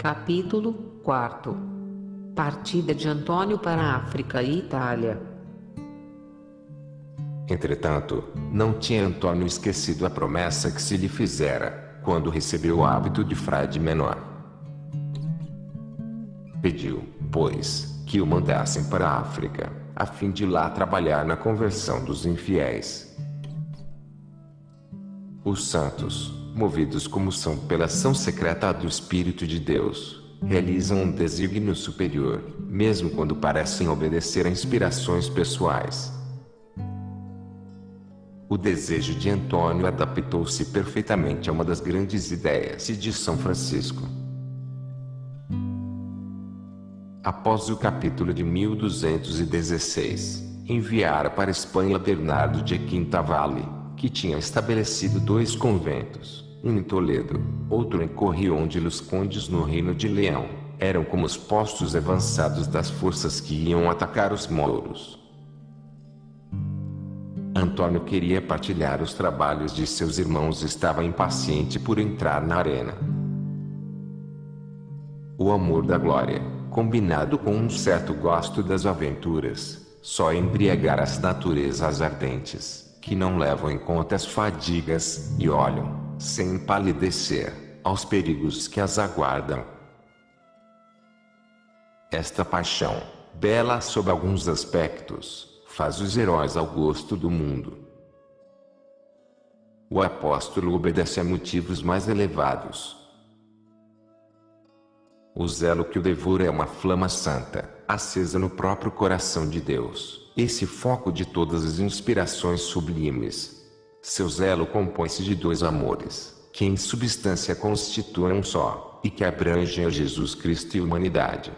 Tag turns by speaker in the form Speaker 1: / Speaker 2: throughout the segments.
Speaker 1: Capítulo 4. Partida de Antônio para a África e Itália.
Speaker 2: Entretanto, não tinha Antônio esquecido a promessa que se lhe fizera, quando recebeu o hábito de frade menor. Pediu, pois, que o mandassem para a África, a fim de lá trabalhar na conversão dos infiéis. Os santos, movidos como são pela ação secreta do Espírito de Deus, realizam um desígnio superior, mesmo quando parecem obedecer a inspirações pessoais. O desejo de Antônio adaptou-se perfeitamente a uma das grandes ideias de São Francisco. Após o capítulo de 1216, enviara para a Espanha Bernardo de Quintavalle, que tinha estabelecido 2 conventos, um em Toledo, outro em Corrión de los Condes no Reino de Leão. Eram como os postos avançados das forças que iam atacar os mouros. Antônio queria partilhar os trabalhos de seus irmãos e estava impaciente por entrar na arena. O amor da glória, combinado com um certo gosto das aventuras, só embriagara as naturezas ardentes, que não levam em conta as fadigas e olham, sem empalidecer, aos perigos que as aguardam. Esta paixão, bela sob alguns aspectos, faz os heróis ao gosto do mundo. O apóstolo obedece a motivos mais elevados. O zelo que o devora é uma flama santa, acesa no próprio coração de Deus, esse foco de todas as inspirações sublimes. Seu zelo compõe-se de 2 amores, que em substância constituem um só, e que abrangem a Jesus Cristo e a humanidade.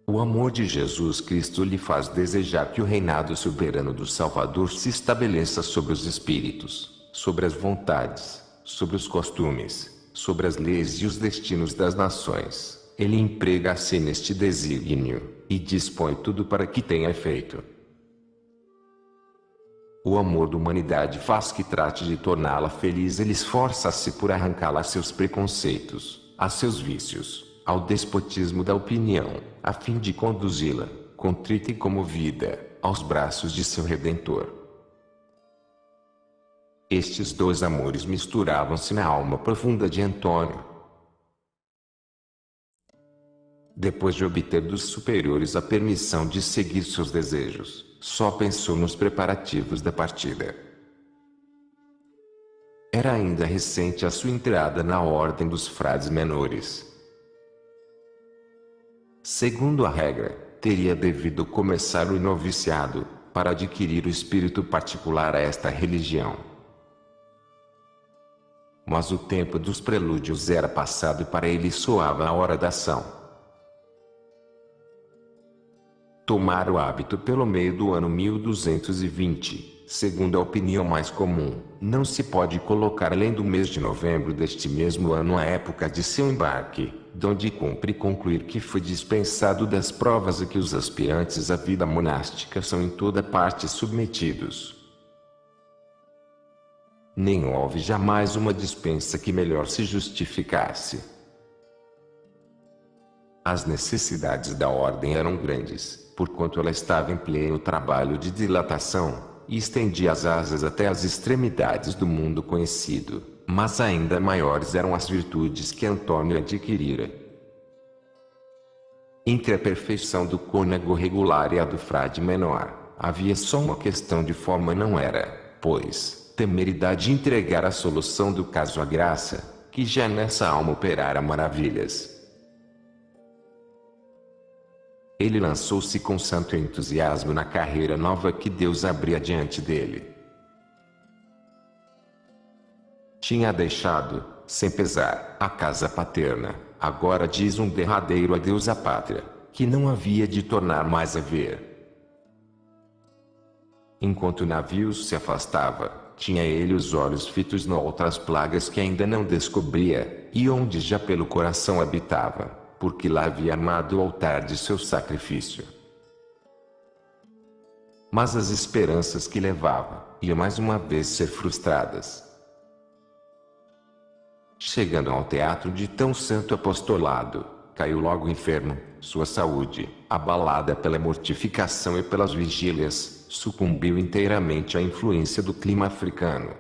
Speaker 2: O amor de Jesus Cristo lhe faz desejar que o reinado soberano do Salvador se estabeleça sobre os espíritos, sobre as vontades, sobre os costumes, sobre as leis e os destinos das nações. Ele emprega-se neste desígnio, e dispõe tudo para que tenha efeito. O amor da humanidade faz que trate de torná-la feliz. Ele esforça-se por arrancá-la a seus preconceitos, a seus vícios, ao despotismo da opinião, a fim de conduzi-la, contrita e comovida, aos braços de seu Redentor. Estes 2 amores misturavam-se na alma profunda de Antônio. Depois de obter dos superiores a permissão de seguir seus desejos, só pensou nos preparativos da partida. Era ainda recente a sua entrada na ordem dos frades menores. Segundo a regra, teria devido começar o noviciado, para adquirir o espírito particular a esta religião. Mas o tempo dos prelúdios era passado e para ele soava a hora da ação. Tomar o hábito pelo meio do ano 1220, segundo a opinião mais comum, não se pode colocar além do mês de novembro deste mesmo ano a época de seu embarque, donde cumpre concluir que foi dispensado das provas a que os aspirantes à vida monástica são em toda parte submetidos. Nem houve jamais uma dispensa que melhor se justificasse. As necessidades da ordem eram grandes, porquanto ela estava em pleno trabalho de dilatação, e estendia as asas até as extremidades do mundo conhecido, mas ainda maiores eram as virtudes que Antônio adquirira. Entre a perfeição do cônego regular e a do frade menor, havia só uma questão de forma. Não era, pois, temeridade entregar a solução do caso à graça, que já nessa alma operara maravilhas. Ele lançou-se com santo entusiasmo na carreira nova que Deus abria diante dele. Tinha deixado, sem pesar, a casa paterna, agora diz um derradeiro adeus à pátria, que não havia de tornar mais a ver. Enquanto o navio se afastava, tinha ele os olhos fitos em outras plagas que ainda não descobria, e onde já pelo coração habitava, porque lá havia armado o altar de seu sacrifício. Mas as esperanças que levava, iam mais uma vez ser frustradas. Chegando ao teatro de tão santo apostolado, caiu logo enfermo, sua saúde, abalada pela mortificação e pelas vigílias, sucumbiu inteiramente à influência do clima africano.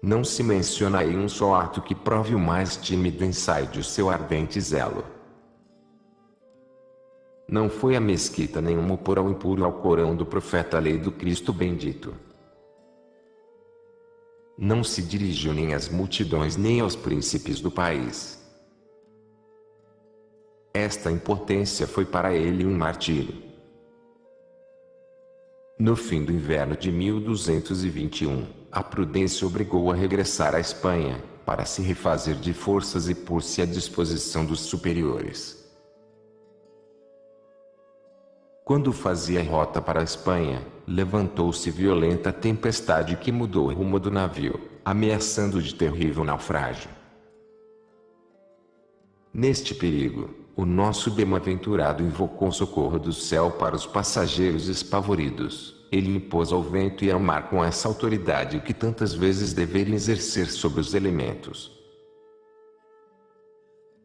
Speaker 2: Não se menciona aí um só ato que prove o mais tímido ensaio de seu ardente zelo. Não foi a mesquita nem o porão impuro ao Corão do profeta lei do Cristo bendito. Não se dirigiu nem às multidões nem aos príncipes do país. Esta impotência foi para ele um martírio. No fim do inverno de 1221, a prudência obrigou-o a regressar à Espanha, para se refazer de forças e pôr-se à disposição dos superiores. Quando fazia rota para a Espanha, levantou-se violenta tempestade que mudou o rumo do navio, ameaçando de terrível naufrágio. Neste perigo, o nosso bem-aventurado invocou socorro do céu para os passageiros espavoridos. Ele impôs ao vento e ao mar com essa autoridade que tantas vezes deveria exercer sobre os elementos.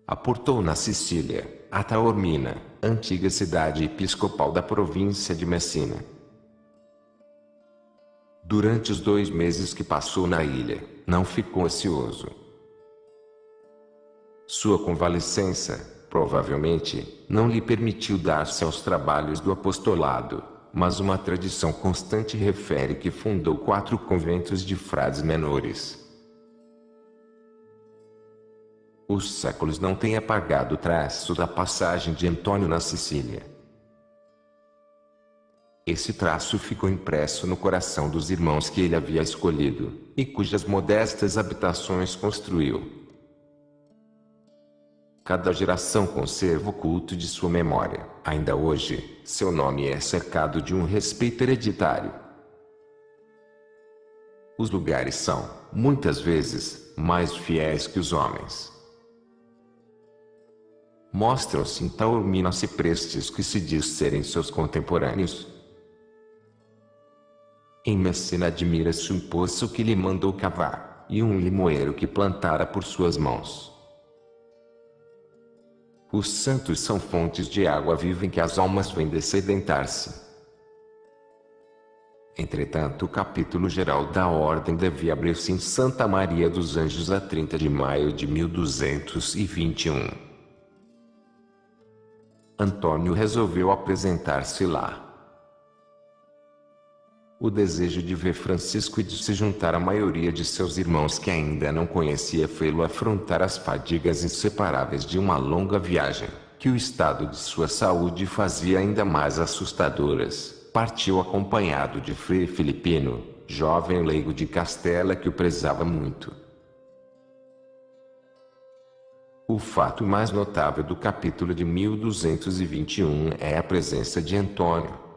Speaker 2: Aportou na Sicília, a Taormina, antiga cidade episcopal da província de Messina. Durante os 2 meses que passou na ilha, não ficou ocioso. Sua convalescença, provavelmente, não lhe permitiu dar-se aos trabalhos do apostolado, mas uma tradição constante refere que fundou 4 conventos de frades menores. Os séculos não têm apagado o traço da passagem de Antônio na Sicília. Esse traço ficou impresso no coração dos irmãos que ele havia escolhido, e cujas modestas habitações construiu. Cada geração conserva o culto de sua memória. Ainda hoje, seu nome é cercado de um respeito hereditário. Os lugares são, muitas vezes, mais fiéis que os homens. Mostram-se em Taormina ciprestes que se diz serem seus contemporâneos. Em Messina admira-se um poço que lhe mandou cavar, e um limoeiro que plantara por suas mãos. Os santos são fontes de água viva em que as almas vêm dessedentar-se. Entretanto, o capítulo geral da ordem devia abrir-se em Santa Maria dos Anjos a 30 de maio de 1221. Antônio resolveu apresentar-se lá. O desejo de ver Francisco e de se juntar à maioria de seus irmãos que ainda não conhecia fê-lo afrontar as fadigas inseparáveis de uma longa viagem, que o estado de sua saúde fazia ainda mais assustadoras. Partiu acompanhado de Frei Filipino, jovem leigo de Castela que o prezava muito. O fato mais notável do capítulo de 1221 é a presença de Antônio.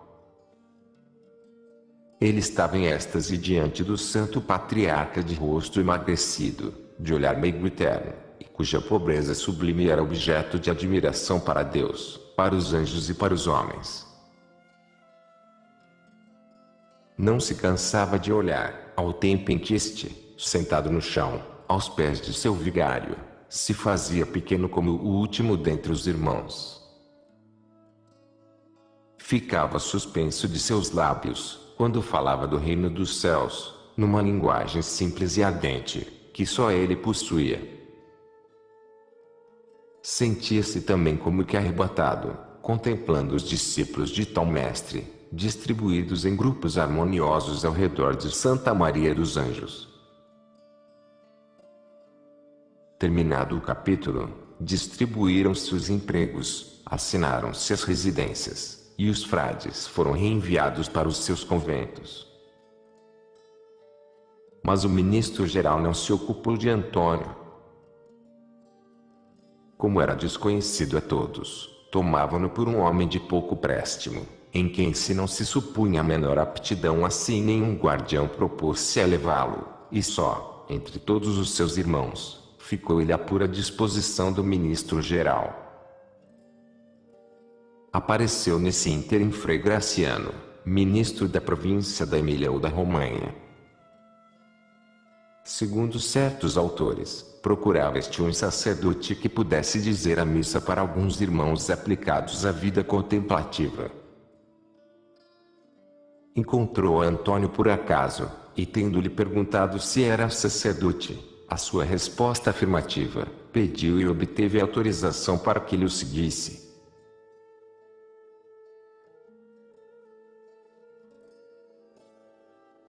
Speaker 2: Ele estava em êxtase diante do santo patriarca de rosto emagrecido, de olhar meigo e terno, e cuja pobreza sublime era objeto de admiração para Deus, para os anjos e para os homens. Não se cansava de olhar, ao tempo em que este, sentado no chão, aos pés de seu vigário, se fazia pequeno como o último dentre os irmãos. Ficava suspenso de seus lábios, quando falava do reino dos céus, numa linguagem simples e ardente, que só ele possuía. Sentia-se também como que arrebatado, contemplando os discípulos de tal mestre, distribuídos em grupos harmoniosos ao redor de Santa Maria dos Anjos. Terminado o capítulo, distribuíram-se os empregos, assinaram-se as residências, e os frades foram reenviados para os seus conventos. Mas o ministro-geral não se ocupou de Antônio. Como era desconhecido a todos, tomavam-no por um homem de pouco préstimo, em quem se não se supunha a menor aptidão, assim nenhum guardião propôs-se a levá-lo, e só, entre todos os seus irmãos, ficou ele à pura disposição do ministro-geral. Apareceu nesse ínterim Frei Graciano, ministro da província da Emília ou da Romanha. Segundo certos autores, procurava este um sacerdote que pudesse dizer a missa para alguns irmãos aplicados à vida contemplativa. Encontrou Antônio por acaso, e tendo-lhe perguntado se era sacerdote, a sua resposta afirmativa, pediu e obteve autorização para que lhe o seguisse.